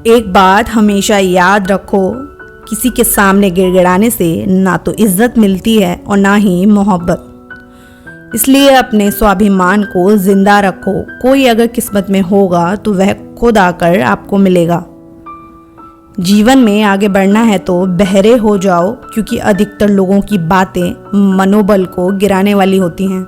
एक बात हमेशा याद रखो, किसी के सामने गिड़गिड़ाने से ना तो इज्जत मिलती है और ना ही मोहब्बत। इसलिए अपने स्वाभिमान को जिंदा रखो। कोई अगर किस्मत में होगा तो वह खुद आकर आपको मिलेगा। जीवन में आगे बढ़ना है तो बहरे हो जाओ, क्योंकि अधिकतर लोगों की बातें मनोबल को गिराने वाली होती हैं।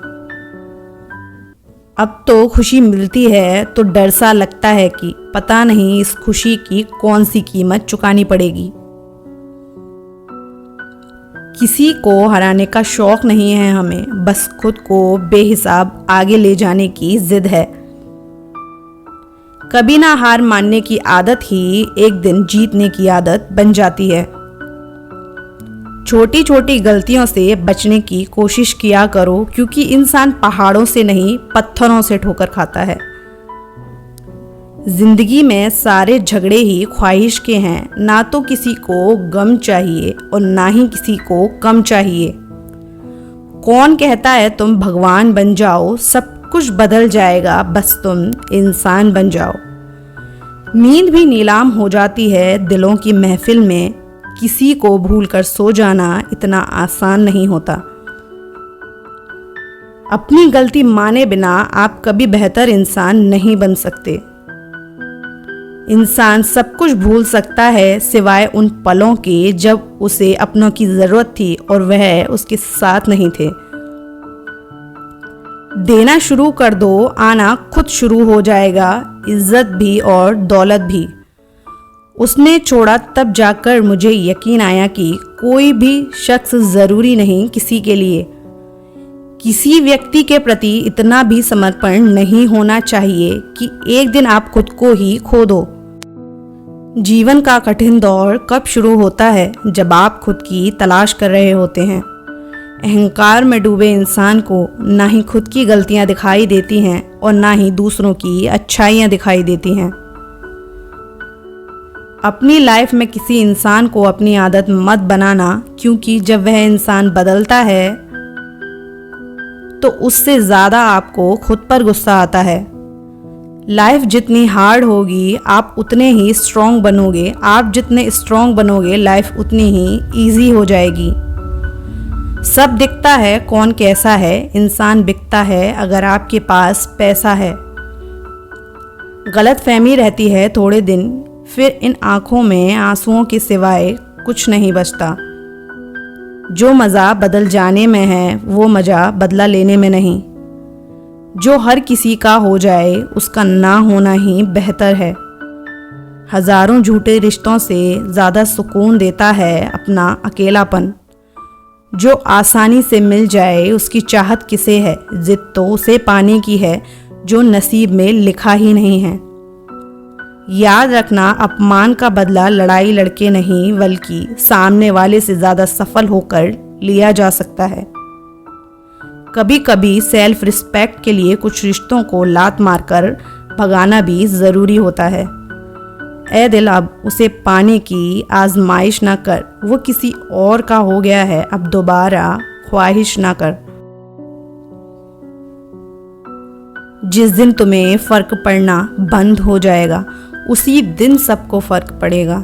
अब तो खुशी मिलती है तो डर सा लगता है कि पता नहीं इस खुशी की कौन सी कीमत चुकानी पड़ेगी। किसी को हराने का शौक नहीं है हमें, बस खुद को बेहिसाब आगे ले जाने की जिद है। कभी ना हार मानने की आदत ही एक दिन जीतने की आदत बन जाती है। छोटी छोटी गलतियों से बचने की कोशिश किया करो, क्योंकि इंसान पहाड़ों से नहीं पत्थरों से ठोकर खाता है। जिंदगी में सारे झगड़े ही ख्वाहिश के हैं, ना तो किसी को गम चाहिए और ना ही किसी को कम चाहिए। कौन कहता है तुम भगवान बन जाओ, सब कुछ बदल जाएगा, बस तुम इंसान बन जाओ। नींद भी नीलाम हो जाती है दिलों की महफिल में, किसी को भूलकर सो जाना इतना आसान नहीं होता। अपनी गलती माने बिना आप कभी बेहतर इंसान नहीं बन सकते। इंसान सब कुछ भूल सकता है सिवाय उन पलों के जब उसे अपनों की जरूरत थी और वह उसके साथ नहीं थे। देना शुरू कर दो, आना खुद शुरू हो जाएगा, इज्जत भी और दौलत भी। उसने छोड़ा तब जाकर मुझे यकीन आया कि कोई भी शख्स ज़रूरी नहीं किसी के लिए। किसी व्यक्ति के प्रति इतना भी समर्पण नहीं होना चाहिए कि एक दिन आप खुद को ही खो दो। जीवन का कठिन दौर कब शुरू होता है? जब आप खुद की तलाश कर रहे होते हैं। अहंकार में डूबे इंसान को ना ही खुद की गलतियां दिखाई देती हैं और ना ही दूसरों की अच्छाइयां दिखाई देती हैं। अपनी लाइफ में किसी इंसान को अपनी आदत मत बनाना, क्योंकि जब वह इंसान बदलता है तो उससे ज़्यादा आपको खुद पर गुस्सा आता है। लाइफ जितनी हार्ड होगी आप उतने ही स्ट्रॉन्ग बनोगे। आप जितने स्ट्रॉन्ग बनोगे लाइफ उतनी ही ईजी हो जाएगी। सब दिखता है कौन कैसा है, इंसान बिकता है अगर आपके पास पैसा है। गलतफहमी रहती है थोड़े दिन, फिर इन आँखों में आंसुओं के सिवाय कुछ नहीं बचता। जो मज़ा बदल जाने में है वो मज़ा बदला लेने में नहीं। जो हर किसी का हो जाए उसका ना होना ही बेहतर है। हजारों झूठे रिश्तों से ज़्यादा सुकून देता है अपना अकेलापन। जो आसानी से मिल जाए उसकी चाहत किसे है, जिद तो उसे पाने की है जो नसीब में लिखा ही नहीं है। याद रखना, अपमान का बदला लड़ाई लड़के नहीं बल्कि सामने वाले से ज़्यादा सफल होकर लिया जा सकता है। कभी कभी सेल्फ रिस्पेक्ट के लिए कुछ रिश्तों को लात मारकर भगाना भी ज़रूरी होता है। ए दिल, अब उसे पाने की आजमाइश ना कर, वो किसी और का हो गया है, अब दोबारा ख्वाहिश ना कर। जिस दिन तुम्हें फर्क पड़ना बंद हो जाएगा उसी दिन सबको फर्क पड़ेगा।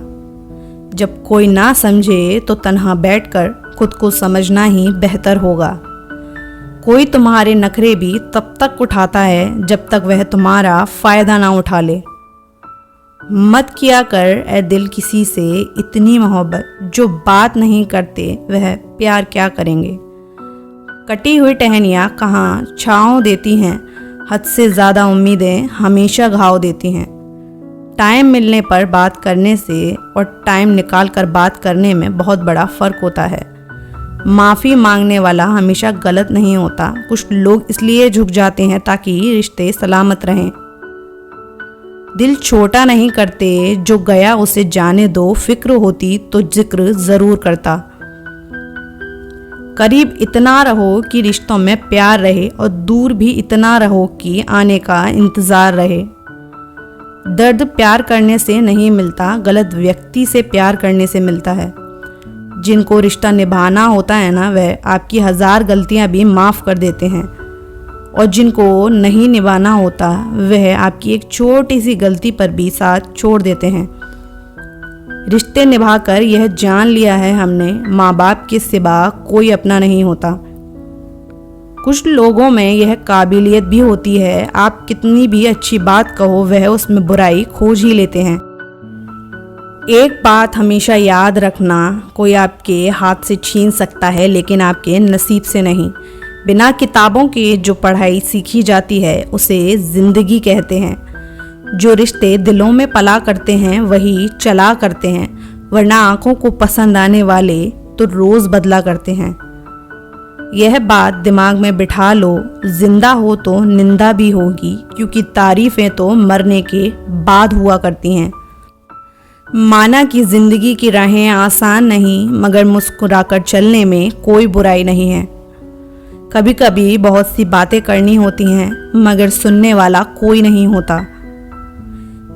जब कोई ना समझे तो तन्हा बैठकर खुद को समझना ही बेहतर होगा। कोई तुम्हारे नखरे भी तब तक उठाता है जब तक वह तुम्हारा फ़ायदा ना उठा ले। मत किया कर ए दिल किसी से इतनी मोहब्बत, जो बात नहीं करते वह प्यार क्या करेंगे। कटी हुई टहनियाँ कहाँ छाँव देती हैं, हद से ज़्यादा उम्मीदें हमेशा घाव देती हैं। टाइम मिलने पर बात करने से और टाइम निकाल कर बात करने में बहुत बड़ा फ़र्क होता है। माफ़ी मांगने वाला हमेशा गलत नहीं होता। कुछ लोग इसलिए झुक जाते हैं ताकि रिश्ते सलामत रहें। दिल छोटा नहीं करते, जो गया उसे जाने दो। फिक्र होती तो जिक्र ज़रूर करता। करीब इतना रहो कि रिश्तों में प्यार रहे और दूर भी इतना रहो कि आने का इंतज़ार रहे। दर्द प्यार करने से नहीं मिलता, गलत व्यक्ति से प्यार करने से मिलता है। जिनको रिश्ता निभाना होता है ना, वह आपकी 1000 गलतियां भी माफ़ कर देते हैं और जिनको नहीं निभाना होता वह आपकी एक छोटी सी गलती पर भी साथ छोड़ देते हैं। रिश्ते निभाकर यह जान लिया है हमने, माँ बाप के सिवा कोई अपना नहीं होता। कुछ लोगों में यह काबिलियत भी होती है, आप कितनी भी अच्छी बात कहो वह उसमें बुराई खोज ही लेते हैं। एक बात हमेशा याद रखना, कोई आपके हाथ से छीन सकता है लेकिन आपके नसीब से नहीं। बिना किताबों के जो पढ़ाई सीखी जाती है उसे ज़िंदगी कहते हैं। जो रिश्ते दिलों में पला करते हैं वही चला करते हैं, वरना आंखों को पसंद आने वाले तो रोज़ बदला करते हैं। यह बात दिमाग में बिठा लो, जिंदा हो तो निंदा भी होगी, क्योंकि तारीफ़ें तो मरने के बाद हुआ करती हैं। माना कि ज़िंदगी की राहें आसान नहीं, मगर मुस्कुराकर चलने में कोई बुराई नहीं है। कभी कभी बहुत सी बातें करनी होती हैं, मगर सुनने वाला कोई नहीं होता।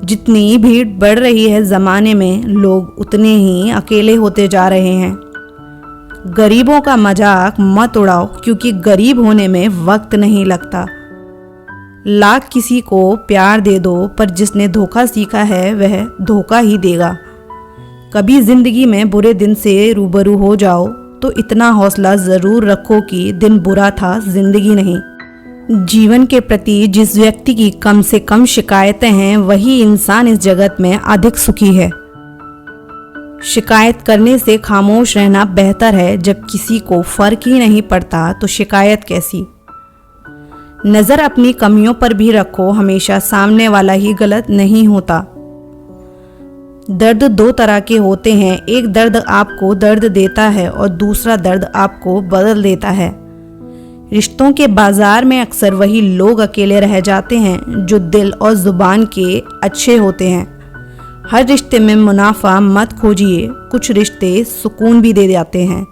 जितनी भीड़ बढ़ रही है ज़माने में, लोग उतने ही अकेले होते जा रहे हैं। गरीबों का मजाक मत उड़ाओ, क्योंकि गरीब होने में वक्त नहीं लगता। लाख किसी को प्यार दे दो, पर जिसने धोखा सीखा है वह धोखा ही देगा। कभी ज़िंदगी में बुरे दिन से रूबरू हो जाओ तो इतना हौसला ज़रूर रखो कि दिन बुरा था, ज़िंदगी नहीं। जीवन के प्रति जिस व्यक्ति की कम से कम शिकायतें हैं वही इंसान इस जगत में अधिक सुखी है। शिकायत करने से खामोश रहना बेहतर है। जब किसी को फर्क ही नहीं पड़ता तो शिकायत कैसी। नज़र अपनी कमियों पर भी रखो, हमेशा सामने वाला ही गलत नहीं होता। दर्द दो तरह के होते हैं, एक दर्द आपको दर्द देता है और दूसरा दर्द आपको बदल देता है। रिश्तों के बाजार में अक्सर वही लोग अकेले रह जाते हैं जो दिल और ज़ुबान के अच्छे होते हैं। हर रिश्ते में मुनाफा मत खोजिए, कुछ रिश्ते सुकून भी दे जाते हैं।